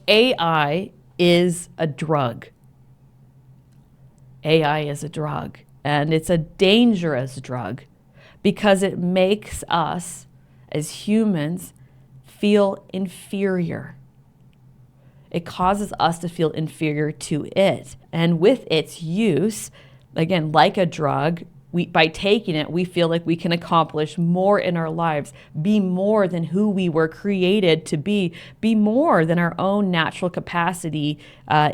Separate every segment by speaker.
Speaker 1: AI is a drug. AI is a drug, and it's a dangerous drug because it makes us as humans feel inferior. It causes us to feel inferior to it. And with its use, again, like a drug, by taking it, we feel like we can accomplish more in our lives, be more than who we were created to be more than our own natural capacity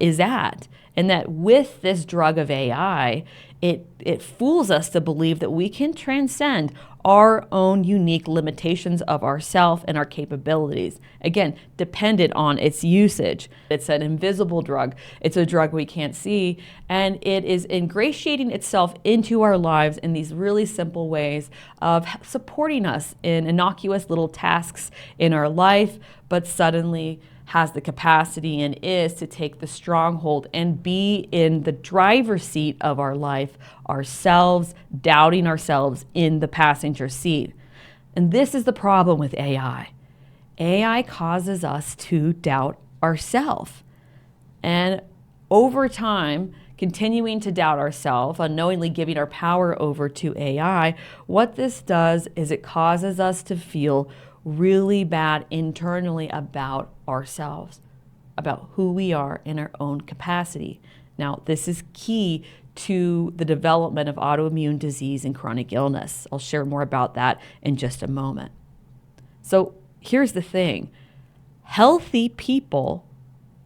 Speaker 1: is at. And that with this drug of AI, it fools us to believe that we can transcend our own unique limitations of ourself and our capabilities. Again, dependent on its usage. It's an invisible drug. It's a drug we can't see, and it is ingratiating itself into our lives in these really simple ways of supporting us in innocuous little tasks in our life, but suddenly has the capacity and is to take the stronghold and be in the driver's seat of our life ourselves, doubting ourselves in the passenger seat. And this is the problem with AI. AI causes us to doubt ourselves. And over time, continuing to doubt ourselves, unknowingly giving our power over to AI, what this does is it causes us to feel really bad internally about ourselves, about who we are in our own capacity. Now, this is key to the development of autoimmune disease and chronic illness. I'll share more about that in just a moment. So here's the thing. Healthy people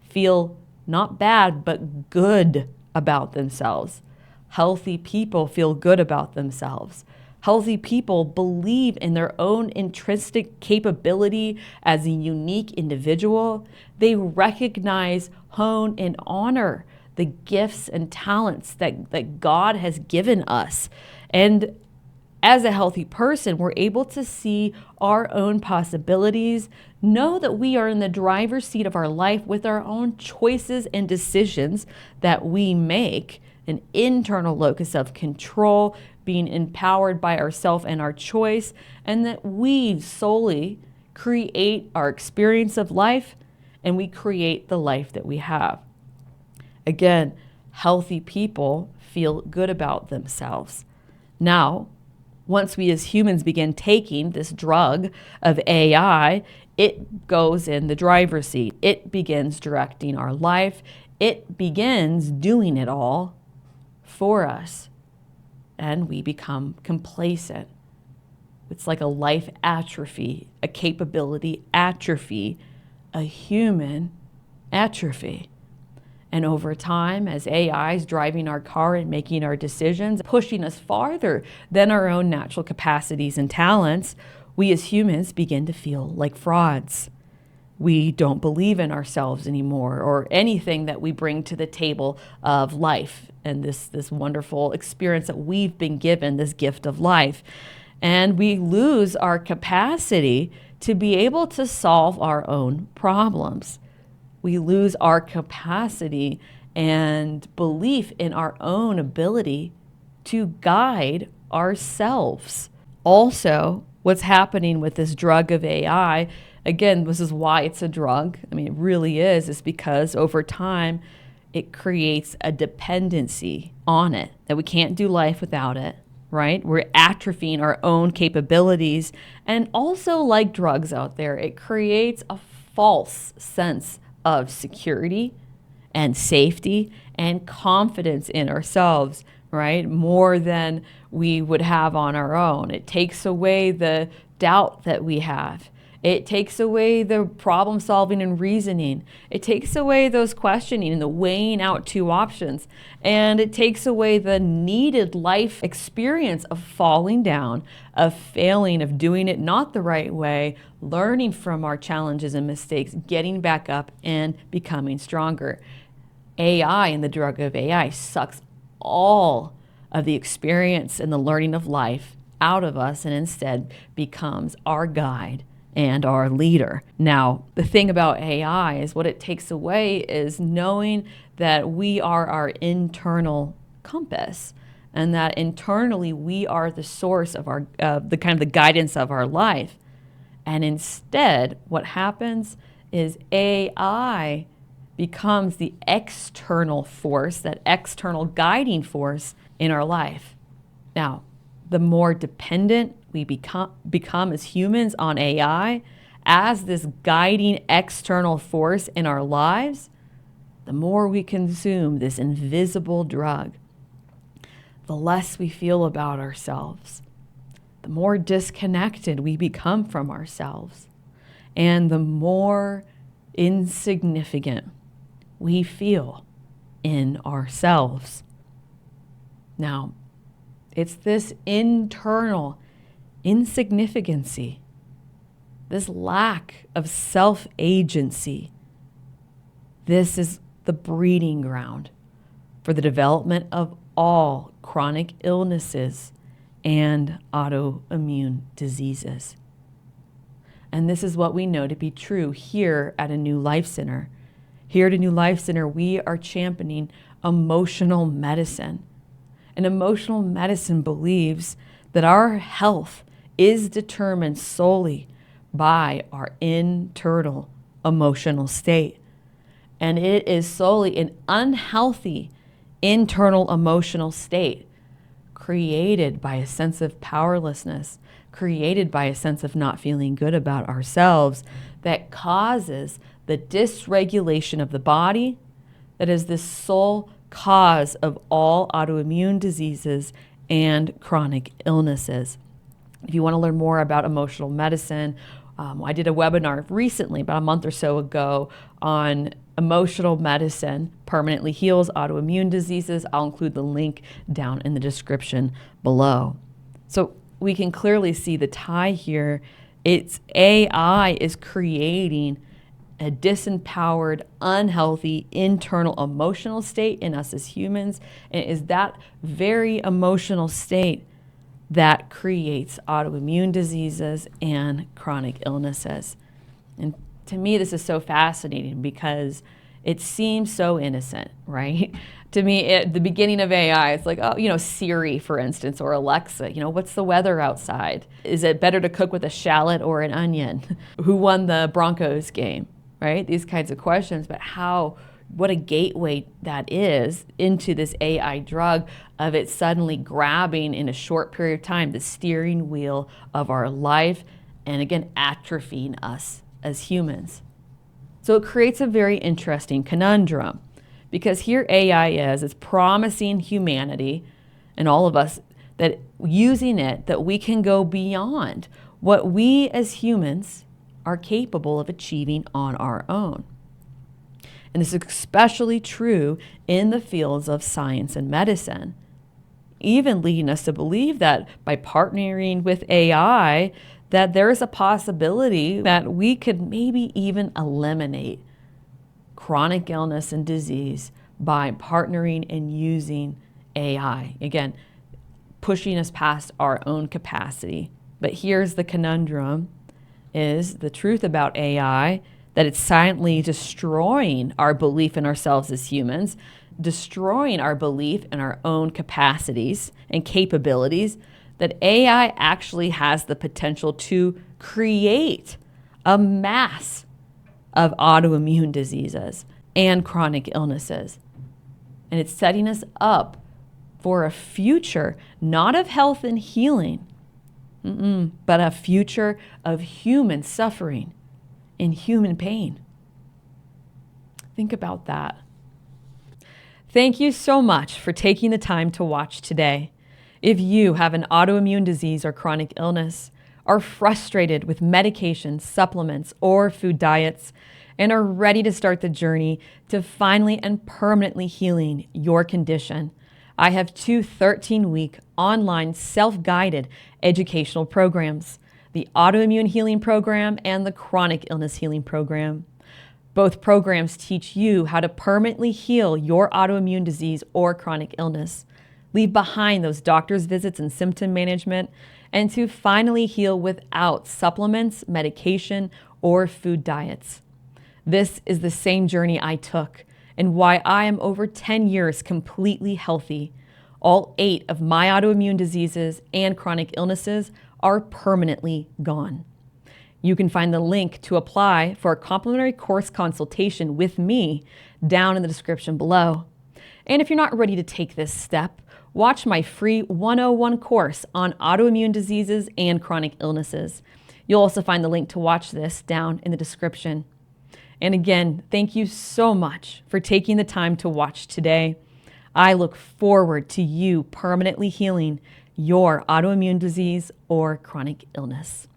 Speaker 1: feel not bad, but good about themselves. Healthy people feel good about themselves. Healthy people believe in their own intrinsic capability as a unique individual. They recognize, hone, and honor the gifts and talents that God has given us. And as a healthy person, we're able to see our own possibilities, know that we are in the driver's seat of our life with our own choices and decisions that we make, an internal locus of control, being empowered by ourself and our choice, and that we solely create our experience of life and we create the life that we have. Again, healthy people feel good about themselves. Now, once we as humans begin taking this drug of AI, it goes in the driver's seat. It begins directing our life. It begins doing it all for us. And we become complacent. It's like a life atrophy, a capability atrophy, a human atrophy. And over time, as AI is driving our car and making our decisions, pushing us farther than our own natural capacities and talents, we as humans begin to feel like frauds. We don't believe in ourselves anymore or anything that we bring to the table of life and this wonderful experience that we've been given, this gift of life. And we lose our capacity to be able to solve our own problems. We lose our capacity and belief in our own ability to guide ourselves. Also, what's happening with this drug of AI, again, this is why it's a drug. I mean, it really is because over time, it creates a dependency on it, that we can't do life without it, right? We're atrophying our own capabilities. And also, like drugs out there, it creates a false sense of security and safety and confidence in ourselves, right? More than we would have on our own. It takes away the doubt that we have. It takes away the problem solving and reasoning. It takes away those questioning and the weighing out two options. And it takes away the needed life experience of falling down, of failing, of doing it not the right way, learning from our challenges and mistakes, getting back up and becoming stronger. AI and the drug of AI sucks all of the experience and the learning of life out of us and instead becomes our guide and our leader. Now, the thing about AI is what it takes away is knowing that we are our internal compass and that internally we are the source of the guidance of our life. And instead, what happens is AI becomes the external force, that external guiding force in our life. Now, the more dependent we become as humans on AI as this guiding external force in our lives, the more we consume this invisible drug, the less we feel about ourselves, the more disconnected we become from ourselves, and the more insignificant we feel in ourselves. Now, it's this internal insignificancy, this lack of self-agency. This is the breeding ground for the development of all chronic illnesses and autoimmune diseases. And this is what we know to be true here at A New Life Center. Here at A New Life Center, we are championing emotional medicine. And emotional medicine believes that our health is determined solely by our internal emotional state. And it is solely an unhealthy internal emotional state created by a sense of powerlessness, created by a sense of not feeling good about ourselves, that causes the dysregulation of the body, that is the sole cause of all autoimmune diseases and chronic illnesses. If you want to learn more about emotional medicine, I did a webinar recently, about a month or so ago, on emotional medicine permanently heals autoimmune diseases. I'll include the link down in the description below. So we can clearly see the tie here. It's AI is creating a disempowered, unhealthy internal emotional state in us as humans. And it is that very emotional state that creates autoimmune diseases and chronic illnesses. And to me, this is so fascinating because it seems so innocent, right? To me, at the beginning of AI, it's like, oh, Siri, for instance, or Alexa, what's the weather outside? Is it better to cook with a shallot or an onion? Who won the Broncos game, right? These kinds of questions, but what a gateway that is into this AI drug of it suddenly grabbing in a short period of time the steering wheel of our life and again atrophying us as humans. So it creates a very interesting conundrum because here AI is promising humanity and all of us that using it that we can go beyond what we as humans are capable of achieving on our own. And this is especially true in the fields of science and medicine, even leading us to believe that by partnering with AI, that there is a possibility that we could maybe even eliminate chronic illness and disease by partnering and using AI. Again, pushing us past our own capacity. But here's the conundrum, is the truth about AI, that it's silently destroying our belief in ourselves as humans, destroying our belief in our own capacities and capabilities, that AI actually has the potential to create a mass of autoimmune diseases and chronic illnesses. And it's setting us up for a future, not of health and healing, but a future of human suffering and human pain. Think about that. Thank you so much for taking the time to watch today. If you have an autoimmune disease or chronic illness, are frustrated with medications, supplements, or food diets, and are ready to start the journey to finally and permanently healing your condition, I have 2 13-week online self-guided educational programs, the Autoimmune Healing Program and the Chronic Illness Healing Program. Both programs teach you how to permanently heal your autoimmune disease or chronic illness, leave behind those doctor's visits and symptom management, and to finally heal without supplements, medication, or food diets. This is the same journey I took and why I am over 10 years completely healthy. All 8 of my autoimmune diseases and chronic illnesses are permanently gone. You can find the link to apply for a complimentary course consultation with me down in the description below. And if you're not ready to take this step, watch my free 101 course on autoimmune diseases and chronic illnesses. You'll also find the link to watch this down in the description. And again, thank you so much for taking the time to watch today. I look forward to you permanently healing your autoimmune disease or chronic illness.